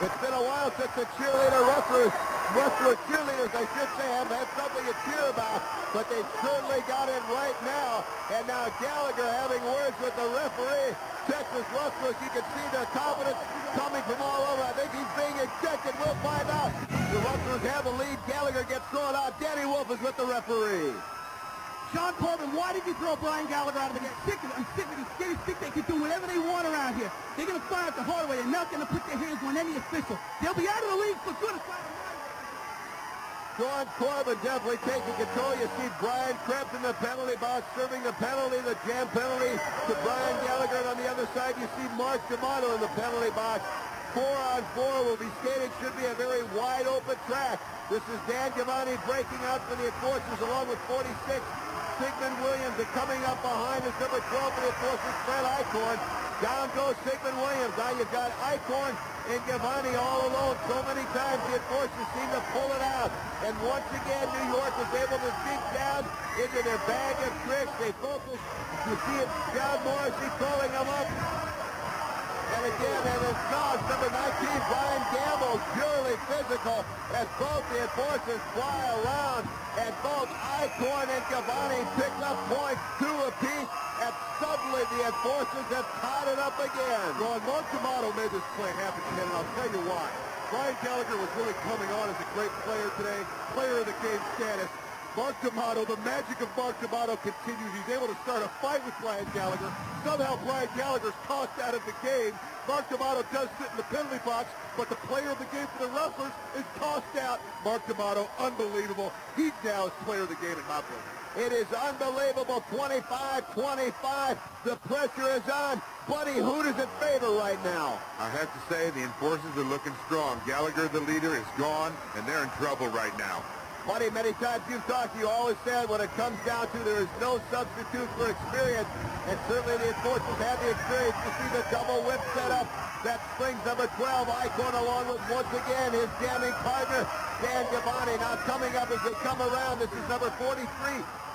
It's been a while since the Rustler cheerleaders, I should say, have had something to cheer about, but they certainly got it right now. And now Gallagher having words with the referee. Texas Rustlers, you can see their confidence coming from all over. I think he's being ejected. We'll find out. The Rustlers have the lead. Gallagher gets thrown out. Danny Wolf is with the referee. Sean Corbin, why did you throw Brian Gallagher out of the game? I'm sick of these skinny stick. They can do whatever they want around here. They're going to find out the hard way. They're not going to put their hands on any official. They'll be out of the league for good. Sean Corbin definitely taking control. You see Brian Krebs in the penalty box serving the penalty, the jam penalty to Brian Gallagher. And on the other side, you see Mark D'Amato in the penalty box. 4-on-4 will be skated. Should be a very wide open track. This is Dan Giovanni breaking out for the Enforcers along with 46. Sigmund Williams, and coming up behind is number 12 for the Enforcers, Fred Eichhorn. Down goes Sigmund Williams. Now you've got Eichhorn and Giovanni all alone. So many times the Enforcers seem to pull it out. And once again, New York was able to dig down into their bag of tricks. They focus. You see it, John Morrissey calling them up. And again, and it's Knox, number 19, Brian Gamble, purely physical, as both the Enforcers fly around, and both Eichhorn and Giovanni pick up points, 2 apiece, and suddenly the Enforcers have tied it up again. Ron, Mark D'Amato made this play happen, Ken, and I'll tell you why. Brian Gallagher was really coming on as a great player today, player of the game status. Mark D'Amato, the magic of Mark D'Amato continues. He's able to start a fight with Brian Gallagher. Somehow Brian Gallagher's tossed out of the game. Mark D'Amato does sit in the penalty box, but the player of the game for the Rustlers is tossed out. Mark D'Amato, unbelievable. He now is player of the game in my book. It is unbelievable, 25-25. The pressure is on. Buddy, who does it favor right now? I have to say the Enforcers are looking strong. Gallagher, the leader, is gone, and they're in trouble right now. Buddy, many times you've talked, you always said when it comes down to there is no substitute for experience. And certainly the Enforcers have the experience. You see the double whip setup. That springs number 12, Eichhorn, along with, once again, his jamming partner, Dan Giovanni. Now coming up as they come around, this is number 43,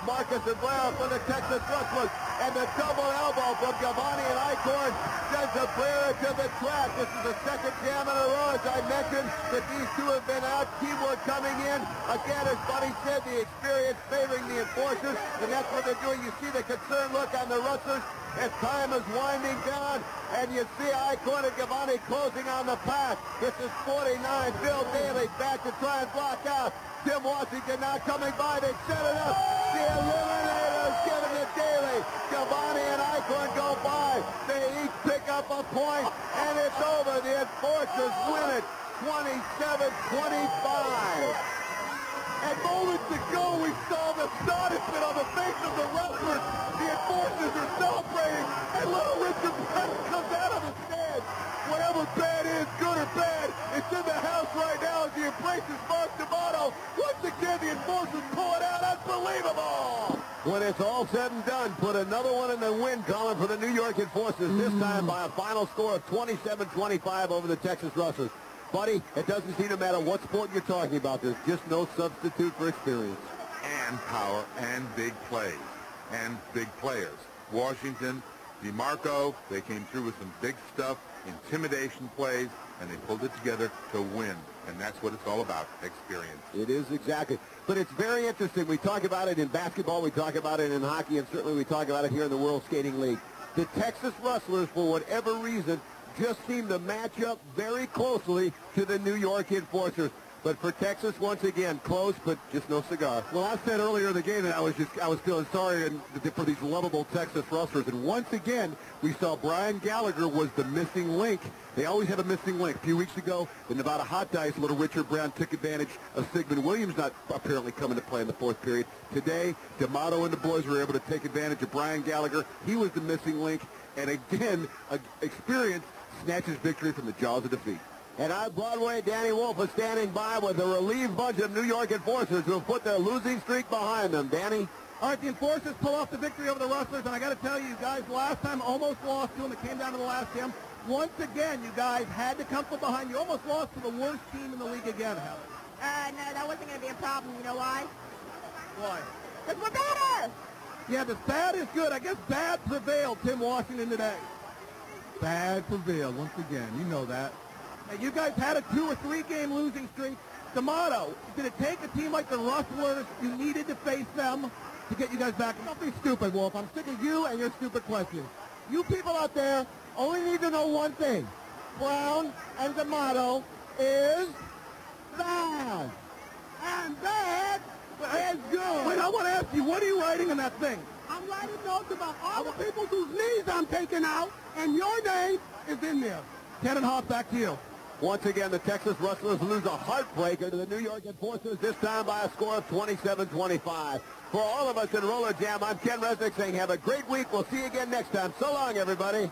Marcus Abreu for the Texas Rustlers. And the double elbow from Giovanni and Eichhorn sends Abreu to the track. This is the second jam in a row, as I mentioned, that these two have been out. Teamwork coming in. Again, as Buddy said, the experience favoring the Enforcers, and that's what they're doing. You see the concerned look on the Rustlers as time is winding down, and you see Eichhorn and Giovanni closing on the pass. This is 49, Bill Daly back to try and block out. Tim Washington now coming by, they set it up. The Eliminators giving it Daly. Giovanni and Eichhorn go by. They each pick up a point, and it's over. The Enforcers win it 27-25. And moments ago, we saw the astonishment on the face of the Rustlers. The Enforcers are celebrating, and little Richard Bennett comes out of the stands. Whatever bad is, good or bad, it's in the house right now as he embraces Mark D'Amato. Once again, the Enforcers pull it out. Unbelievable! When it's all said and done, put another one in the win column for the New York Enforcers, this time by a final score of 27-25 over the Texas Rustlers. Buddy, it doesn't seem to matter what sport you're talking about. There's just no substitute for experience. And power and big plays and big players. Washington, DeMarco, they came through with some big stuff, intimidation plays, and they pulled it together to win. And that's what it's all about, experience. It is exactly. But it's very interesting. We talk about it in basketball, we talk about it in hockey, and certainly we talk about it here in the World Skating League. The Texas Rustlers, for whatever reason, just seem to match up very closely to the New York Enforcers. But for Texas, once again, close, but just no cigar. Well, I said earlier in the game that I was feeling sorry for these lovable Texas Rustlers. And once again, we saw Brian Gallagher was the missing link. They always have a missing link. A few weeks ago, in Nevada Hot Dice, little Richard Brown took advantage of Sigmund Williams not apparently coming to play in the fourth period. Today, D'Amato and the boys were able to take advantage of Brian Gallagher. He was the missing link. And again, experience snatches victory from the jaws of defeat. And on Broadway, Danny Wolf is standing by with a relieved bunch of New York Enforcers who have put their losing streak behind them. Danny? All right, the Enforcers pull off the victory over the Rustlers, and I got to tell you, guys, last time almost lost to them. It came down to the last jam. Once again, you guys had to come from behind. You almost lost to the worst team in the league again, Helen. No, that wasn't going to be a problem. You know why? Why? Because we're better. Yeah, the bad is good. I guess bad prevailed, Tim Washington, today. Bad prevailed once again. You know that. Now, you guys had a 2 or 3 game losing streak. The motto, did it take a team like the Rustlers, you needed to face them to get you guys back? Don't be stupid, Wolf. I'm sick of you and your stupid questions. You people out there only need to know one thing. Brown and the motto is bad. And bad is good. Wait, I want to ask you, what are you writing in that thing? I'm writing notes about all the people whose knees I'm taking out, and your name is in there. Ken and Hoff, back to you. Once again, the Texas Rustlers lose a heartbreaker to the New York Enforcers, this time by a score of 27-25. For all of us in RollerJam, I'm Ken Resnick saying have a great week. We'll see you again next time. So long, everybody.